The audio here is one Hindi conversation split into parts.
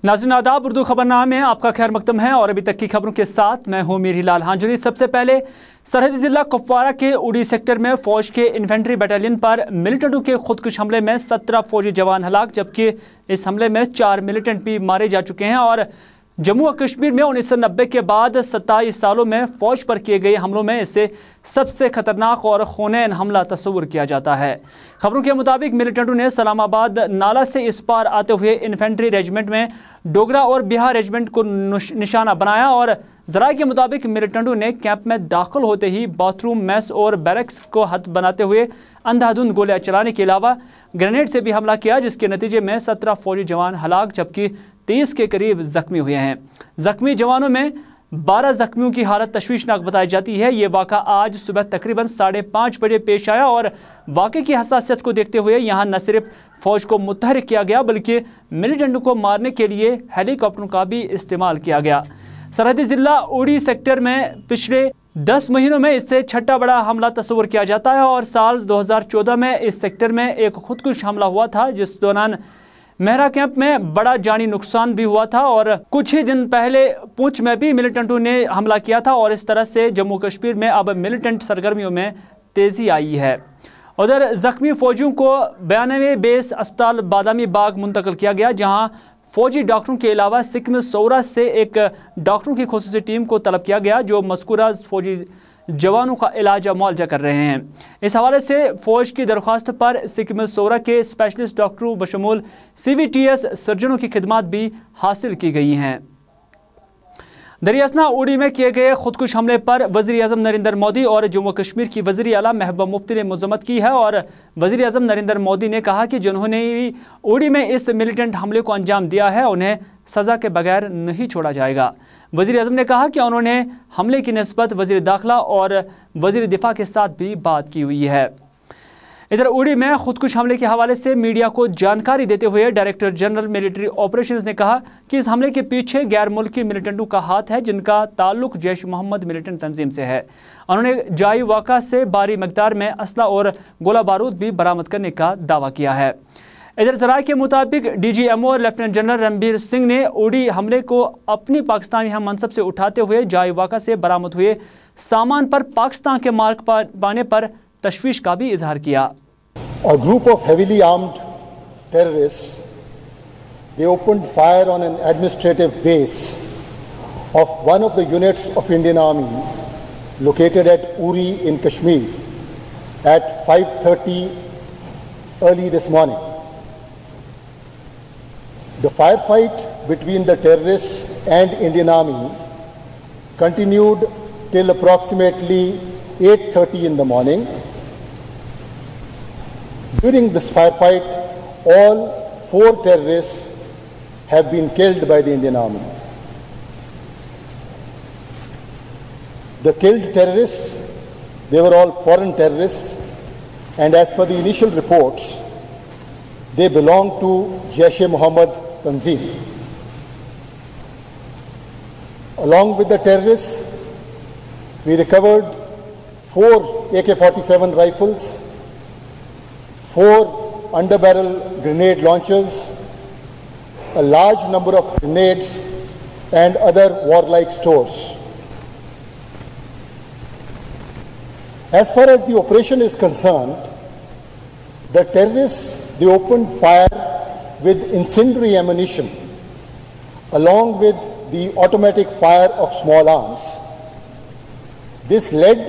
नाज़रीन आदाब, उर्दू खबरनामे में आपका खैर मकदम है और अभी तक की खबरों के साथ मैं हूं मीर हिलाल हांजरी। सबसे पहले सरहदी जिला कुपवारा के उड़ी सेक्टर में फौज के इन्फेंट्री बटालियन पर मिलिटेंटों के खुदकुश हमले में 17 फौजी जवान हलाक, जबकि इस हमले में 4 मिलिटेंट भी मारे जा चुके हैं। और जम्मू और कश्मीर में 1990 के बाद 27 सालों में फौज पर किए गए हमलों में इसे सबसे खतरनाक और खूनैन हमला तस्वुर किया जाता है। खबरों के मुताबिक मिलिटेंटों ने सलामाबाद नाला से इस पार आते हुए इन्फेंट्री रेजिमेंट में डोगरा और बिहार रेजिमेंट को निशाना बनाया और ज़राए के मुताबिक मिलिटेंटों ने कैंप में दाखिल होते ही बाथरूम, मेस और बैरक्स को हद बनाते हुए अंधाधुंध गोलियां चलाने के अलावा ग्रेनेड से भी हमला किया, जिसके नतीजे में 17 फौजी जवान हलाक जबकि 30 के करीब जख्मी हुए हैं। जख्मी जवानों में 12 जख्मियों की हालत तशवीशनाक बताई जाती है। ये वाक़ा आज सुबह तकरीबन 5:30 बजे पेश आया और वाक़े की हसासियत को देखते हुए यहाँ न सिर्फ फ़ौज को मुतहरिक किया गया बल्कि मिलिटेंटों को मारने के लिए हेलीकॉप्टरों का भी इस्तेमाल किया गया। सरहदी ज़िला उड़ी सेक्टर में पिछले 10 महीनों में इससे छठा बड़ा हमला तस्वुर किया जाता है और साल 2014 में इस सेक्टर में एक खुदकुश हमला हुआ था, जिस दौरान मेहरा कैंप में बड़ा जानी नुकसान भी हुआ था। और कुछ ही दिन पहले पुंछ में भी मिलिटेंटों ने हमला किया था और इस तरह से जम्मू कश्मीर में अब मिलिटेंट सरगर्मियों में तेज़ी आई है। उधर ज़ख्मी फ़ौजियों को 92 बेस अस्पताल बादामी बाग मुंतकिल किया गया, जहां फ़ौजी डॉक्टरों के अलावा सिक्किम सौरा से एक डॉक्टरों की खुसूसी टीम को तलब किया गया जो मज़कूरा फ़ौजी जवानों का इलाज मुआवजा कर रहे हैं। इस हवाले से फ़ौज की दरख्वास्त पर सिक्किम सौरा के स्पेशलिस्ट डॉक्टरों बशमूल CVTS सर्जनों की खिदमात भी हासिल की गई हैं। दरियासना उड़ी में किए गए खुदकुश हमले पर वज़ीर-ए-आज़म नरेंद्र मोदी और जम्मू कश्मीर की वज़ीर आला महबूबा मुफ्ती ने मज़म्मत की है और वज़ीर-ए-आज़म नरेंद्र मोदी ने कहा कि जिन्होंने उड़ी में इस मिलिटेंट हमले को अंजाम दिया है उन्हें सज़ा के बगैर नहीं छोड़ा जाएगा। वज़ीर-ए-आज़म ने कहा कि उन्होंने हमले की निस्बत वज़ीर दाखिला और वज़ीर दिफा के साथ भी बात की हुई है। इधर उड़ी में खुदकुश हमले के हवाले से मीडिया को जानकारी देते हुए डायरेक्टर जनरल मिलिट्री ऑपरेशंस ने कहा कि इस हमले के पीछे गैर मुल्की मिलिटेंटों का हाथ है जिनका ताल्लुक जैश मोहम्मद मिलिटेंट तंजीम से है। उन्होंने जाई वाक़ा से भारी मकदार में असला और गोला बारूद भी बरामद करने का दावा किया है। इधर ज़राए के मुताबिक DGMO lieutenant general Ranbir Singh ने उड़ी हमले को अपनी पाकिस्तानी हम मनसब से उठाते हुए जाई वाक़ा से बरामद हुए सामान पर पाकिस्तान के मार्क पाने पर तशवीश का भी इजहार किया। A group of heavily armed terrorists, they opened fire on an administrative base of one of the units of Indian Army located at Uri in Kashmir at 5:30 early this morning. The firefight between the terrorists and Indian Army continued till approximately 8:30 in the morning. During this firefight, all 4 terrorists have been killed by the Indian Army. The killed terrorists, they were all foreign terrorists, and as per the initial reports, they belong to Jaish-e-Mohammed Tanzim. Along with the terrorists, we recovered 4 AK-47 rifles, 4 underbarrel grenade launchers, a large number of grenades and other warlike stores. As far as the operation is concerned, the terrorists, they opened fire with incendiary ammunition along with the automatic fire of small arms. This led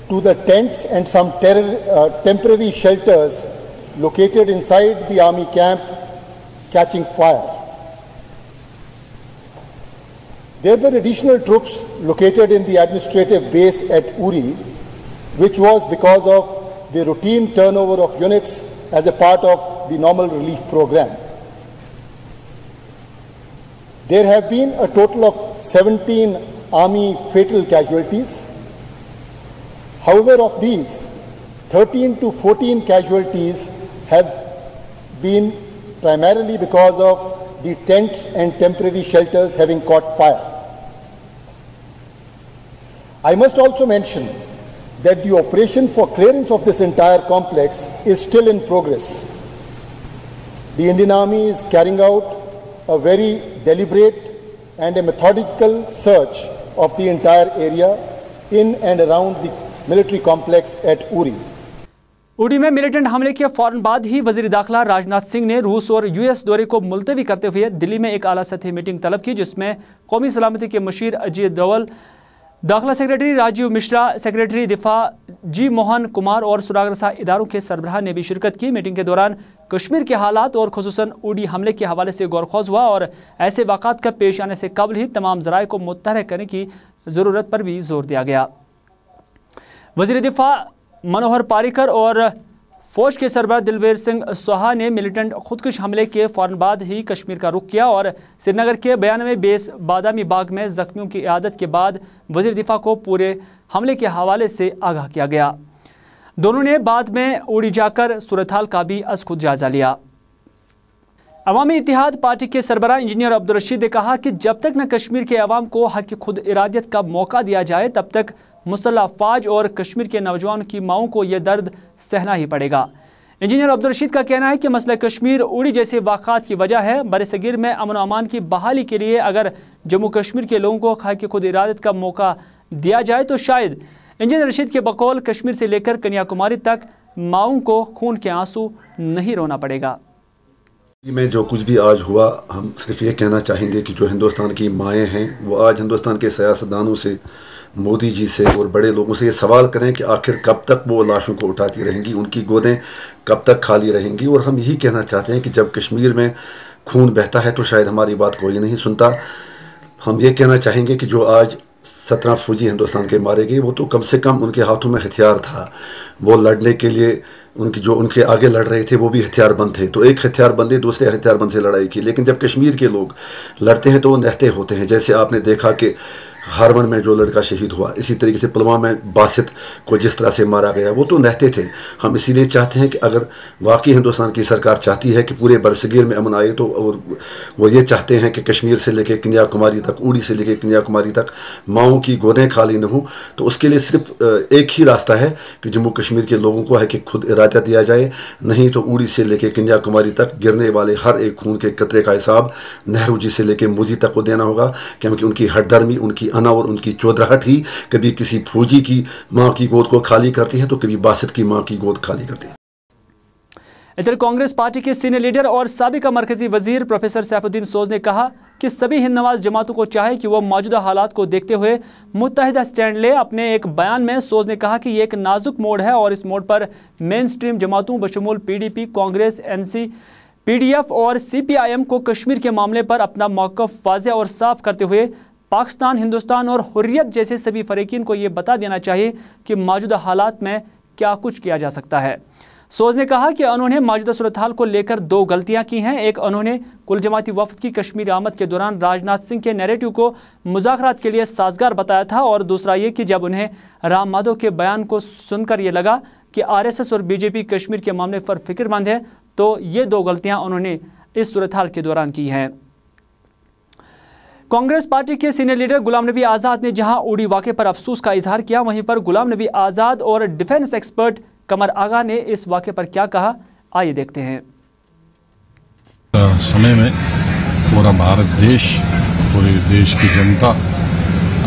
to the tents and some temporary shelters located inside the army camp catching fire. There were additional troops located in the administrative base at Uri, which was because of the routine turnover of units as a part of the normal relief program. There have been a total of 17 army fatal casualties. However, of these, 13 to 14 casualties have been primarily because of the tents and temporary shelters having caught fire. I must also mention that the operation for clearance of this entire complex is still in progress. The Indian Army is carrying out a very deliberate and a methodical search of the entire area in and around the military complex at Uri. उड़ी में मिलिटेंट हमले के फौरन बाद ही वजीर दाखिला राजनाथ सिंह ने रूस और यूएस दौरे को मुलतवी करते हुए दिल्ली में एक आला सतही मीटिंग तलब की, जिसमें कौमी सलामती के मशीर अजीत दोवल, दाखिला सेक्रेटरी राजीव मिश्रा, सेक्रेटरी दिफा जी मोहन कुमार और सुरागरसा इदारों के सरबराह ने भी शिरकत की। मीटिंग के दौरान कश्मीर के हालात और खुसूसन उड़ी हमले के हवाले से गौर-खौज हुआ और ऐसे वाक़ात का पेश आने से कबल ही तमाम ज़राए को मुत्तहर करने की ज़रूरत पर भी जोर दिया गया। वज़ीर दिफा मनोहर पारिकर और फौज के सरबराह दिलबीर सिंह सोहा ने मिलिटेंट खुदकुश हमले के फौरन बाद ही कश्मीर का रुख किया और श्रीनगर के 92 बेस बादामी बाग में जख्मियों की इयादत के बाद वज़ीर दिफा को पूरे हमले के हवाले से आगाह किया गया। दोनों ने बाद में उड़ी जाकर सूरत हाल का भी अज़ खुद जायजा लिया। अवामी इत्तेहाद पार्टी के सरबराह इंजीनियर अब्दुल रशीद ने कहा कि जब तक न कश्मीर के अवाम को हक खुद इरादियत का मौका दिया जाए, तब तक मुसल्लह फ़ौज और कश्मीर के नौजवानों की माओं को यह दर्द सहना ही पड़ेगा। इंजीनियर अब्दुल रशीद का कहना है कि मसला कश्मीर उड़ी जैसे वाक़ात की वजह है। बरसगीर में अमन अमान की बहाली के लिए अगर जम्मू कश्मीर के लोगों को हक खुद इरादियत का मौका दिया जाए तो शायद इंजीनियर रशीद के बकौल कश्मीर से लेकर कन्याकुमारी तक माओं को खून के आंसू नहीं रोना पड़ेगा। में जो कुछ भी आज हुआ, हम सिर्फ ये कहना चाहेंगे कि जो हिंदुस्तान की माएँ हैं वो आज हिंदुस्तान के सियासतदानों से, मोदी जी से और बड़े लोगों से ये सवाल करें कि आखिर कब तक वो लाशों को उठाती रहेंगी, उनकी गोदें कब तक खाली रहेंगी। और हम यही कहना चाहते हैं कि जब कश्मीर में खून बहता है तो शायद हमारी बात कोई नहीं सुनता। हम ये कहना चाहेंगे कि जो आज 17 फौजी हिंदुस्तान के मारे गए, वो तो कम से कम उनके हाथों में हथियार था, वो लड़ने के लिए उनके आगे लड़ रहे थे वो भी हथियारबंद थे। तो एक हथियारबंद ने दूसरे हथियारबंद से लड़ाई की। लेकिन जब कश्मीर के लोग लड़ते हैं तो वो निहत्थे होते हैं। जैसे आपने देखा कि हारवन में जो लड़का शहीद हुआ, इसी तरीके से पुलवामा में बासित को जिस तरह से मारा गया, वो तो निहत्थे थे। हम इसीलिए चाहते हैं कि अगर वाकई हिंदुस्तान की सरकार चाहती है कि पूरे बरसगीर में अमन आए, तो और वो ये चाहते हैं कि कश्मीर से लेकर कन्याकुमारी तक, उड़ी से लेकर कन्याकुमारी तक माओं की गोदें खाली न हो, तो उसके लिए सिर्फ एक ही रास्ता है कि जम्मू कश्मीर के लोगों को है कि खुद इरादा दिया जाए। नहीं तो उड़ी से लेकर कन्याकुमारी तक गिरने वाले हर एक खून के कतरे का हिसाब नेहरू जी से लेकर मोदी तक को देना होगा, क्योंकि उनकी हठधर्मी, उनकी अना और उनकी चौधराहट ही कभी किसी फौजी की मां की गोद को खाली करती है तो कभी बासित की मां की गोद खाली करती है। इधर कांग्रेस पार्टी के सीनियर लीडर और साबिका मरकजी वजीर प्रोफेसर सैफुद्दीन सोज ने कहा कि सभी हिंद नवाज जमातों को चाहे कि वह मौजूदा हालात को देखते हुए मुत्तहिदा स्टैंड ले। अपने एक बयान में सोज ने कहा कि ये एक नाजुक मोड़ है और इस मोड़ पर मेन स्ट्रीम जमातों बशमूल PDP, कांग्रेस, NC, PDF और CPIM को कश्मीर के मामले पर अपना मौक़िफ़ वाज़ेह और साफ करते हुए पाकिस्तान, हिंदुस्तान और हुर्रियत जैसे सभी फरीकीन को ये बता देना चाहिए कि मौजूदा हालात में क्या कुछ किया जा सकता है। सोज ने कहा कि उन्होंने मौजूदा सूरत हाल को लेकर 2 गलतियां की हैं। एक, उन्होंने कुल जमाती वफद की कश्मीर आमद के दौरान राजनाथ सिंह के नैरेटिव को मुज़ाकरात के लिए साजगार बताया था, और दूसरा ये कि जब उन्हें राम माधव के बयान को सुनकर ये लगा कि RSS और BJP कश्मीर के मामले पर फिक्रमंद है, तो ये 2 गलतियाँ उन्होंने इस सूरत हाल के दौरान की हैं। कांग्रेस पार्टी के सीनियर लीडर गुलाम नबी आज़ाद ने जहां उड़ी वाक़े पर अफसोस का इजहार किया, वहीं पर गुलाम नबी आज़ाद और डिफेंस एक्सपर्ट कमर आगा ने इस वाक़े पर क्या कहा, आइए देखते हैं। समय में पूरा भारत देश, पूरे देश की जनता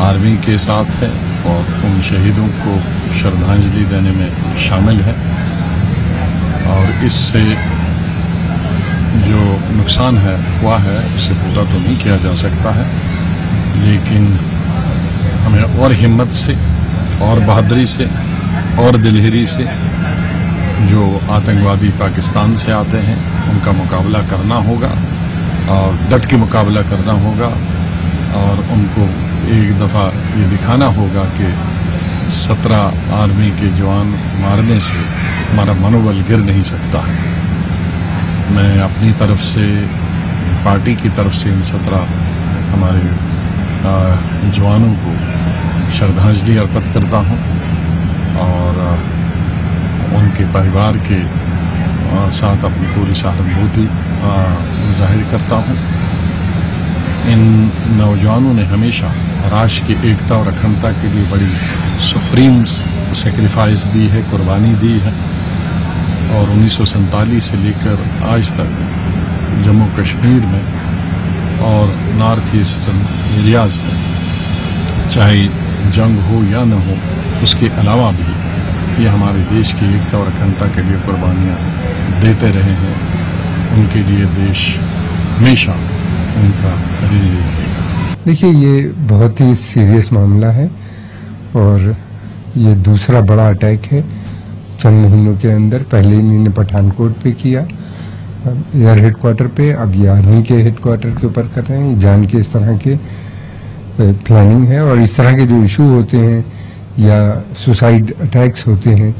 आर्मी के साथ है और उन शहीदों को श्रद्धांजलि देने में शामिल है। और इससे जो नुकसान है हुआ है उसे पूरा तो नहीं किया जा सकता है, लेकिन हमें और हिम्मत से और बहादुरी से और दिलहरी से जो आतंकवादी पाकिस्तान से आते हैं उनका मुकाबला करना होगा और डट के मुकाबला करना होगा। और उनको एक दफ़ा ये दिखाना होगा कि 17 आर्मी के जवान मारने से हमारा मनोबल गिर नहीं सकता है। मैं अपनी तरफ से, पार्टी की तरफ से इन 17 हमारे जवानों को श्रद्धांजलि अर्पित करता हूं और उनके परिवार के साथ अपनी पूरी सहानुभूति जाहिर करता हूं। इन नौजवानों ने हमेशा राष्ट्र की एकता और अखंडता के लिए बड़ी सुप्रीम सेक्रीफाइस दी है, कुर्बानी दी है। और 1947 से लेकर आज तक जम्मू कश्मीर में और नॉर्थ ईस्टर्न एरियाज़ में, चाहे जंग हो या न हो, उसके अलावा भी ये हमारे देश की एकता और अखंडता के लिए कुर्बानियाँ देते रहे हैं। उनके लिए देश हमेशा उनका ऋणी रहेगा। देखिए, ये बहुत ही सीरियस मामला है और ये दूसरा बड़ा अटैक है चंद महीनों के अंदर। पहले इन्होंने पठानकोट पे किया, एयर हेडक्वार्टर पे, अब ये आर्मी के हेडक्वार्टर के ऊपर कर रहे हैं। जान के इस तरह के प्लानिंग है और इस तरह के जो इशू होते हैं या सुसाइड अटैक्स होते हैं,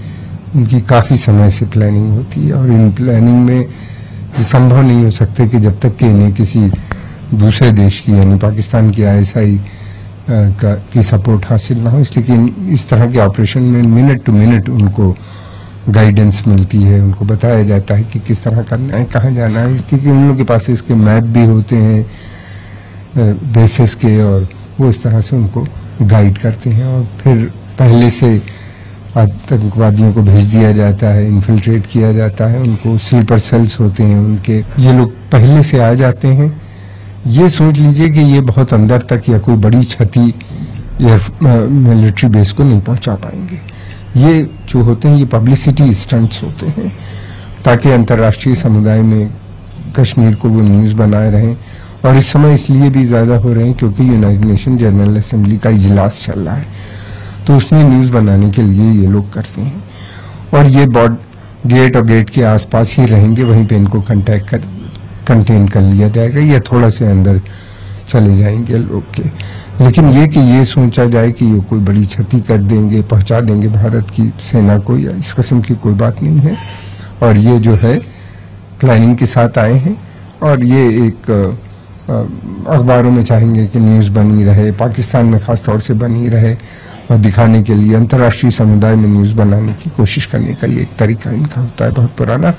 उनकी काफ़ी समय से प्लानिंग होती है और इन प्लानिंग में ये संभव नहीं हो सकते कि जब तक कि इन्हें किसी दूसरे देश की यानी पाकिस्तान की ISI की सपोर्ट हासिल ना हो। इसलिए इस तरह के ऑपरेशन में मिनट टू मिनट उनको गाइडेंस मिलती है, उनको बताया जाता है कि किस तरह करना है, कहाँ जाना है। इसलिए कि उन लोगों के पास इसके मैप भी होते हैं बेसिस के और वो इस तरह से उनको गाइड करते हैं और फिर पहले से आतंकवादियों को भेज दिया जाता है, इन्फिल्ट्रेट किया जाता है। उनको स्लीपर सेल्स होते हैं उनके, ये लोग पहले से आ जाते हैं। ये सोच लीजिए कि ये बहुत अंदर तक या कोई बड़ी क्षति या मिलिट्री बेस को नहीं पहुंचा पाएंगे। ये जो होते हैं ये पब्लिसिटी स्टंट्स होते हैं ताकि अंतर्राष्ट्रीय समुदाय में कश्मीर को वो न्यूज़ बनाए रहें। और इस समय इसलिए भी ज़्यादा हो रहे हैं क्योंकि यूनाइटेड नेशन जनरल असेंबली का इजलास चल रहा है, तो उसमें न्यूज़ बनाने के लिए ये लोग करते हैं। और ये गेट और गेट के आसपास ही रहेंगे, वहीं पे इनको कंटेन कर लिया जाएगा या थोड़ा से अंदर चले जाएंगे लोग के। लेकिन ये कि ये सोचा जाए कि ये कोई बड़ी क्षति कर देंगे, पहुंचा देंगे भारत की सेना को, या इस किस्म की कोई बात नहीं है। और ये जो है प्लानिंग के साथ आए हैं और ये एक अखबारों में चाहेंगे कि न्यूज़ बनी रहे, पाकिस्तान में ख़ास तौर से बनी रहे और दिखाने के लिए अंतर्राष्ट्रीय समुदाय में न्यूज़ बनाने की कोशिश करने का ये एक तरीका इनका होता है बहुत पुराना।